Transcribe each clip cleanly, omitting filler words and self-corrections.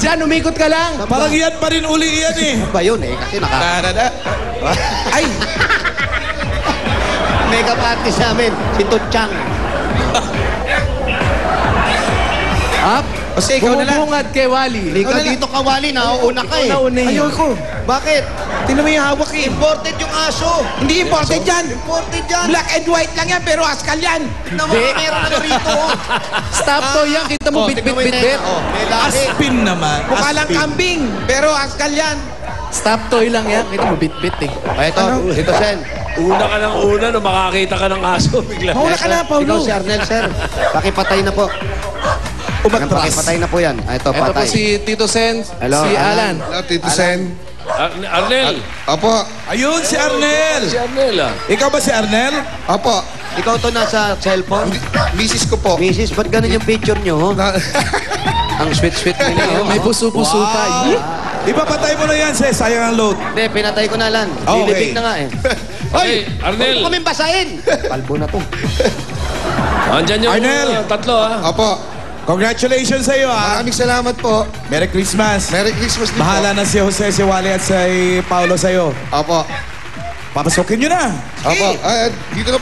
Diyan, umikot ka lang. Parang yan pa rin uli yan eh. Ano ba yun eh? Kasi Ay! mega party sa amin, si Tutchang. Up. Kasi ikaw na lang. Bumubungad kay Wally. Liga dito ka, Wally. Nauuna ka eh. Ayoko. Bakit? Tingnan mo yung hawak eh. Imported yung aso. Hindi imported yan. Imported yan. Black and white lang yan, pero askal yan. Meron na rito. Stop to yan. Kita mo, bit-bit-bit-bit. May lahi. Aspin naman. Mukha lang kambing, pero askal yan. Stop toy lang yan. Kita mo, bit-bit eh. Ito, ito, Sen. Una ka ng una, no makakita ka ng aso, bigla. Mauna ka na, Paulo. Ikaw si Arnel, sir. Pakipatay na po. Umatras. Pakipatay na po yan. Ito, Ito po patay. si Tito Sen, Hello, si Alan. Hello, Tito Sen. Arnel. Opo. Ayun, si Arnel. Si Arnel, ah. Ikaw ba si Arnel? Opo. Ikaw to nasa cellphone. Misis ko po. Mrs., ba't ganun yung picture nyo? Ang sweet-sweet nila. May puso-puso pa. Ipapatay mo na yan, sis. Sayang ang load. Hindi, pinatay ko na lang. Okay. Lilibig na nga eh. Okay, Arnel. Huwag kaming basahin. Kalbo na to. Andyan yung Arnel. tatlo, ah. Opo. Congratulations sa iyo, ha. Maraming salamat po. Merry Christmas. Merry Christmas din Bahala na si Jose, si Wally at si Paolo sa iyo. po. Opo. Papasukin nyo na. Opo. Dito na.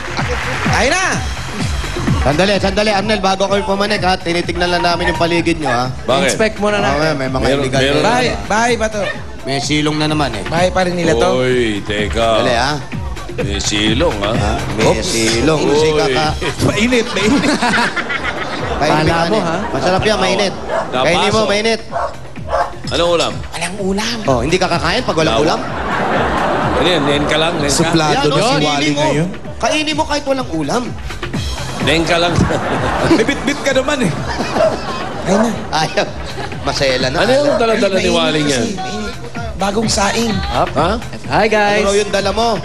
Ay na. Sandali, Arnel, bago kami pumanik ha, tinitignan lang namin yung paligid nyo ha. Bakit? Inspect muna natin. May mga Meron- illegal meron- na. Bahay ba to? May silong na naman eh. Bahay pa rin nila to? Oy, teka. Dali ha. May silong, ha? May silong. Oy. Sika ka. Mainit, mainit. Kainin Pala mo, eh. ha? Masarap yan, mainit. Napasok. Kainin mo, mainit. Anong ulam? Walang ulam. Oh, hindi ka kakain pag walang ulam? Ano yan? Nen ka lang? Nen ka? Suplado na si kainin Wally mo. ngayon. Kainin mo kahit walang ulam. Nen ka lang. May bit-bit ka naman eh. Ay na. Ayaw. Masela na. Ano yung dala-dala ni Wally yan? Bagong saing. Up. Ha? Hi guys. Ano yung dala mo?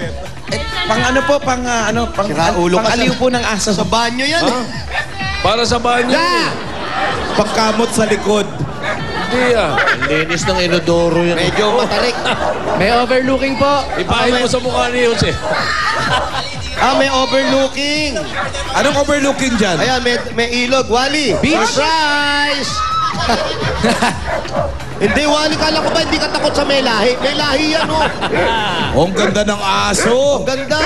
Pang ano po, pang Sira ulo ka aliw sa- po ng aso. Sa banyo yan eh. Para sa banyo. Pagkamot sa likod. Hindi, ah. Linis ng inodoro yan. Medyo matarik. May overlooking po. Ipahin mo sa mukha ni Jose. May overlooking. Anong overlooking dyan? Ayan, may ilog. Wally. Beach. Surprise! Hindi, Wally. Kala ko ba hindi ka takot sa may lahi? May lahi yan, oh. Oh, ang ganda ng aso. Ang ganda.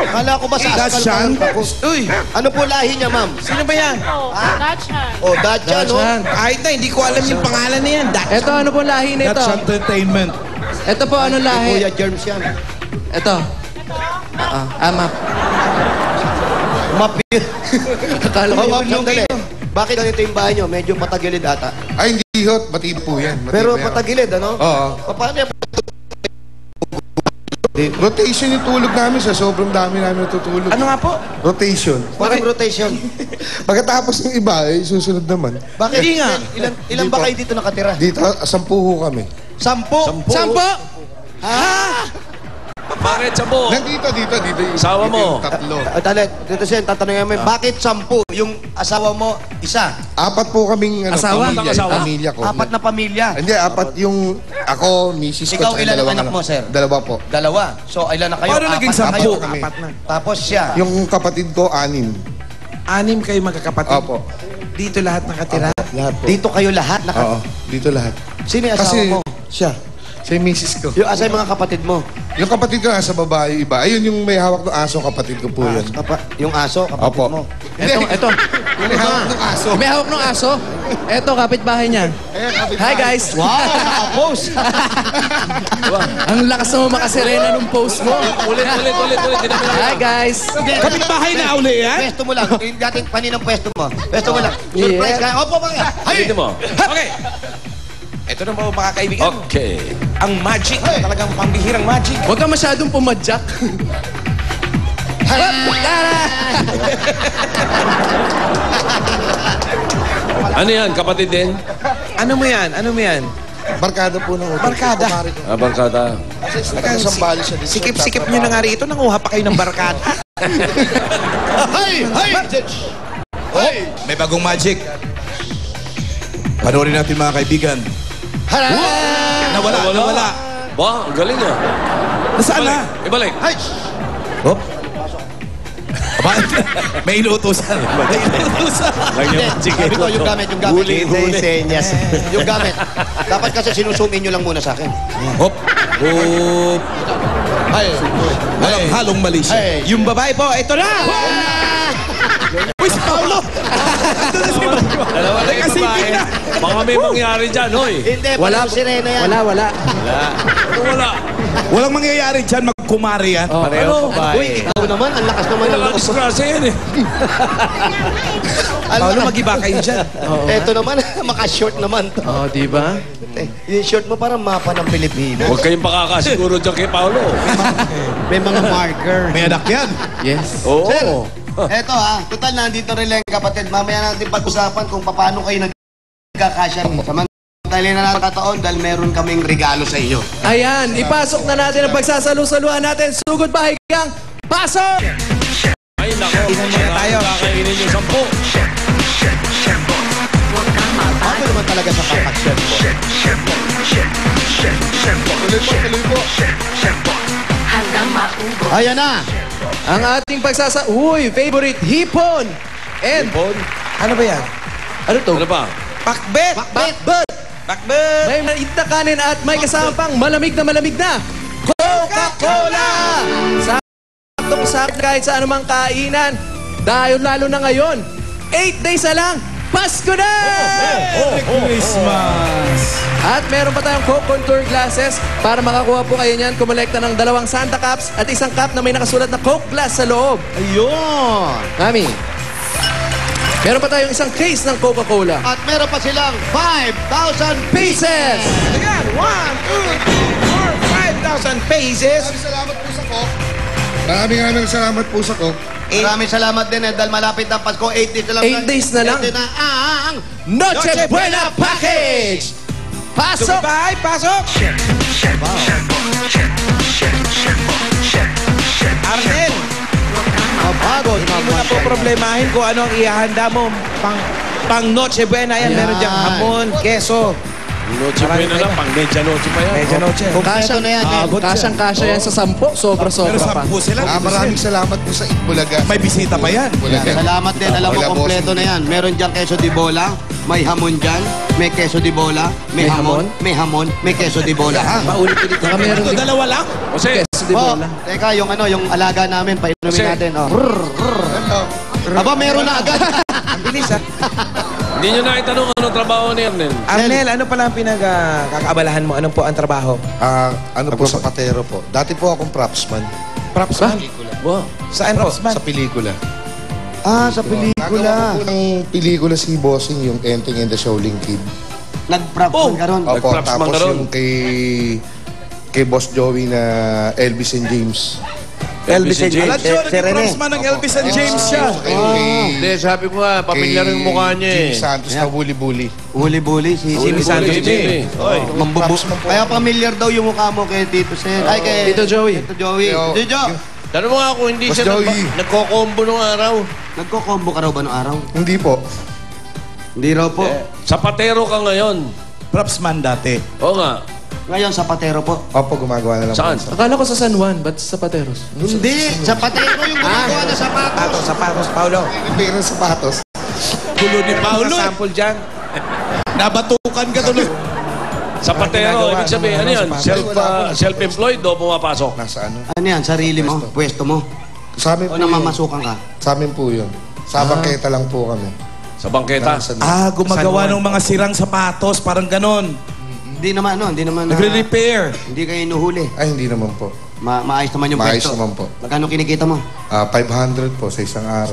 Kala ko ba sa That's askal Shan. ka? Uy, Ano po lahi niya, ma'am? sino ba yan? Dachan. Oh, Dachan, no? Dachan. Kahit na, hindi ko alam yung pangalan na yan. Ito, ano po lahi nito? That's Entertainment. Ito po, ano lahi? Kuya Germs yan. Ito. Map. Map yun. Akala Oh, mo ma'am, sandali. Bakit ganito yung bahay niyo? Medyo patagilid ata. Ay, hindi hot. Matibay po yan. Matibay Pero yan. patagilid, ano? Oo. Paano yan? Rotation yung tulog namin sa sobrang dami namin natutulog. Ano nga po? Rotation. Parang rotation. Pagkatapos ng iba, susunod naman. Bakit? Hindi nga. Ilan ba kayo dito nakatira? Dito, 10 ho kami. 10. Sampo! Bakit sa mo? Dito yung Asawa mo. yung tatlo. Dali, dito siya, tatanungin namin, bakit 10? Yung asawa mo, isa? 4 po kaming Asawa? pamilya, Asawa? pamilya ko. 4 na pamilya. Hindi, 4 yung ako, misis ko. Ikaw, tsaka ilan ang dalawang anak mo, sir? 2 po. 2. So, ilan na kayo? Paano naging 4 na kayo. 10? Apat na. Tapos siya. Yung kapatid ko, 6. 6 kayo magkakapatid. Opo. Dito lahat nakatira. Lahat po. Dito kayo lahat? Oo, dito lahat. Sino yung asawa Kasi mo? siya, siya yung misis ko. Yung asa yung mga kapatid mo? Yung kapatid ko nasa babae iba. Ayun yung may hawak ng aso, kapatid ko po yun. Yung aso, kapatid Opo. mo? Ito. Yung may hawak ng aso. May hawak ng aso. Ito, kapitbahay niya. Hi guys. Wow, naka-post. Ang lakas mo makasirena ng post mo. Ulit. Hi guys. Kapitbahay na uli yan? Pwesto mo lang. Yung dating paninang pwesto mo. Pwesto mo lang. Surprise ka. Opo, mga. Ulitin mo. Okay. Ito na po mga kaibigan. Okay. Ang magic, talagang pambihirang magic. Huwag ka masyadong pumadyak. Ano yan? Kapatid din? Ano mo yan? Ano mo yan? Barkada po ng utang. Barkada. Barkada. Talagang sambali siya dito. Sikip-sikip nyo na nga rito, nanguha pa kayo ng barkada. Hey! Oh, may bagong magic. Panoorin natin mga kaibigan. Nawala. Ba, ang galing ah. Nasaan na? Ibalik. Hey! Oh. May inuutosan. May inuutosan. Sabi ko, yung gamit. Huli. Yung gamit. Dapat kasi sinusumin nyo lang muna sa akin. Hop. Hop. Ay. Walang halong mali siya. Ay. Yung babae po, ito na! Uy, si Paolo! Dalawa na yung babae. Baka may mangyari dyan, hoy. Hindi, Wala parang sirena yan. Wala. Wala. Walang mangyayari dyan, magkumari yan. Pareho babae. Uy, ikaw naman, ang lakas naman ng loob. Nakadisgrasya yan eh. Paolo, mag-iba kayo dyan. Ito naman, maka-short naman to. Oh, di ba? Yung short mo parang mapa ng Pilipinas. Huwag kayong pakakasiguro dyan kay Paolo. May mga marker. May anak yan. Yes. Oo. Sir, eto total nandito rin lang kapatid. Mamaya natin pag-usapan kung paano kayo nagkakasya. Samantalin na nakataon dahil meron kaming regalo sa inyo. Ayan, ipasok na natin ang pagsasalu-saluhan natin. Sugod bahay gang, pasok! Ay, nako. Tayo. Kakainin yung 10. Ako naman talaga sa kakasyan ko. Tuloy po. Ayan na. Ang ating Uy, favorite, hipon! And, Ano ba yan? ano to? Ano ba? Pakbet! Bakbet! Pakbet! May maliit na kanin at may kasama pang malamig na Coca-Cola! Saktong-sakto kahit sa anumang kainan. Dahil lalo na ngayon, 8 days na lang, Pasko na! Christmas! At meron pa tayong Coke Contour glasses para makakuha po kayo niyan. Kumolekta ng 2 Santa Cups at isang cup na may nakasulat na Coke glass sa loob. Ayun. Mami, meron pa tayong isang case ng Coca-Cola. At meron pa silang 5,000 Pieces! Ayan, 1, 2, 3, 4, 5,000 pesos. Salamat po sa Coke. Maraming salamat po sa Coke. Maraming salamat din dahil malapit ang Pasko. 8 days na lang. 8 days na lang. 8 days na ang Noche Buena Package! Pasok! Goodbye, pasok! Arnel, mapagod. hindi mo na po problemahin kung ano ang ihahanda mo. Pang Noche Buena yan. Meron diyang hamon, keso. Noche Buena lang, pang Medianoche pa yan. Medianoche. Kompleto na yan. Kasyang-kasya yan sa 10. Pero Sobra-sobra pa. 10 sila. Maraming salamat po sa Itbulaga. May bisita pa yan. Salamat din. Alam mo, Wala, kompleto boss. na yan. Meron dyan queso di bola, may hamon dyan, may queso di bola, may hamon, may queso di bola. Paulit-ulit na meron Ito, din. dalawa lang. Jose, Queso de Oh, bola. teka, yung alaga namin, painumin Kasi- natin. Oh. Aba, meron na agad. Ang bilis ha. hindi nyo na itanong anong trabaho ni Arnel. Arnel, ano pala ang pinagkakaabalahan mo? Anong po ang trabaho? Ano po, sa patero po. Dati po akong propsman. Props man. Wow. Saan props man? Sa pelikula. Sa pelikula. Nagawa ko po ng pelikula si Bossing, yung Enteng and the Shaolin Kid. Nag-prop ka ron. Opo, Nag-propsman tapos ka ron? yung kay Boss Joey na Elvis and James. Elvis and Alam James. nyo, naging man ng Elvis and James siya. Hindi, sabi ko nga, pamilyar yung mukha niya eh. Jimmy Santos na Buli-Buli. Uli-buli. Si Jimmy Santos, Jimmy. Oy. Propsman po. Kaya familiar daw yung mukha mo kay Tito Sen. Ay, kay Tito Joey. Tito Joey. Yo. Tito Jo. Tanong mo nga kung hindi Boss siya Joey. nagko-combo nung araw. Nagko-combo ka raw ba noong araw? Hindi po. Hindi raw po. Sa patero ka ngayon. Propsman dati. Oo nga. Ngayon sa Patero po. Opo, gumagawa na lang Saan? po. Akala ko sa San Juan, ba't sa Pateros? Hindi, sa Patero yung ginagawa na sapatos. Sapatos, Paulo. Pero sapatos. Gulo ni Paolo. eh. Mga sample dyan. Nabatukan ka tuloy. Sa patero, ibig sabihin, ano yan? Self-employed o pumapasok? Nasa ano? Ano yan, sarili mo, pwesto mo. Sa amin O po yun. namamasukan ka. Sa amin po yun. Sa bangketa lang po kami. Sa bangketa? Gumagawa ng mga sirang sapatos. Parang ganon. Hindi naman, hindi naman. Nagre-repair. Hindi kayo inuhuli. Ay, hindi naman po. Maayos naman yung Maayos pwesto. naman po. Magkano kinikita mo? 500 po sa isang araw.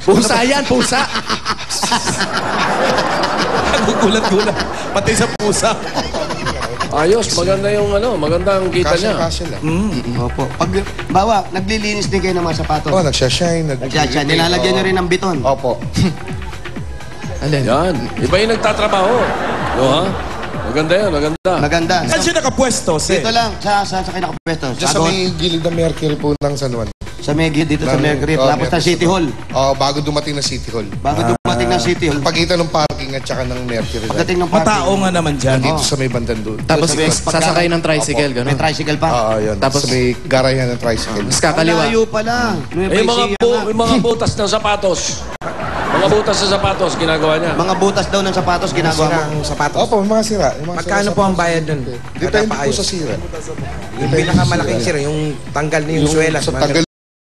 Pusa yan, pusa! Nagugulat-gulat. Pati sa pusa. Ayos, maganda yung maganda ang kita niya. Kasya lang. Opo. Pag, naglilinis din kayo ng mga sapatos. Oh, nagsashine. Nagsasya. Nilalagyan nyo rin ng biton. Opo. Alin? Yan. Iba yung nagtatrabaho. No, ha? Maganda yan, maganda. Maganda. Saan siya nakapwesto, Sir? Dito lang, sa kayo nakapwesto. Diyan sa may gilid ng Mercury po ng San Juan. Sa Megid, dito sa Mercury. Tapos na City Hall. Bago dumating na City Hall. Bago dumating ng City Hall. Pagitan ng parking at saka ng Mercury. Pagdating ng parking. Matao nga naman dyan. Dito sa may bandang doon. Tapos Sabi, sasakay ng tricycle, May gano'n. tricycle pa. Yun. Tapos- Tapos sa may garayan ng tricycle. Tapos kakaliwa. Malayo pala. Yung mga butas ng sapatos. Mga butas ng sapatos, ginagawa niya. Mga butas daw ng sapatos ginagawa mo. Sirang sapatos. Opo, may mga sira. Yung mga Magkano sira po ang bayad dun? Depende po sa sira. Yung pinakamalaking sira, yung tanggal na yung suelas. Sa tanggal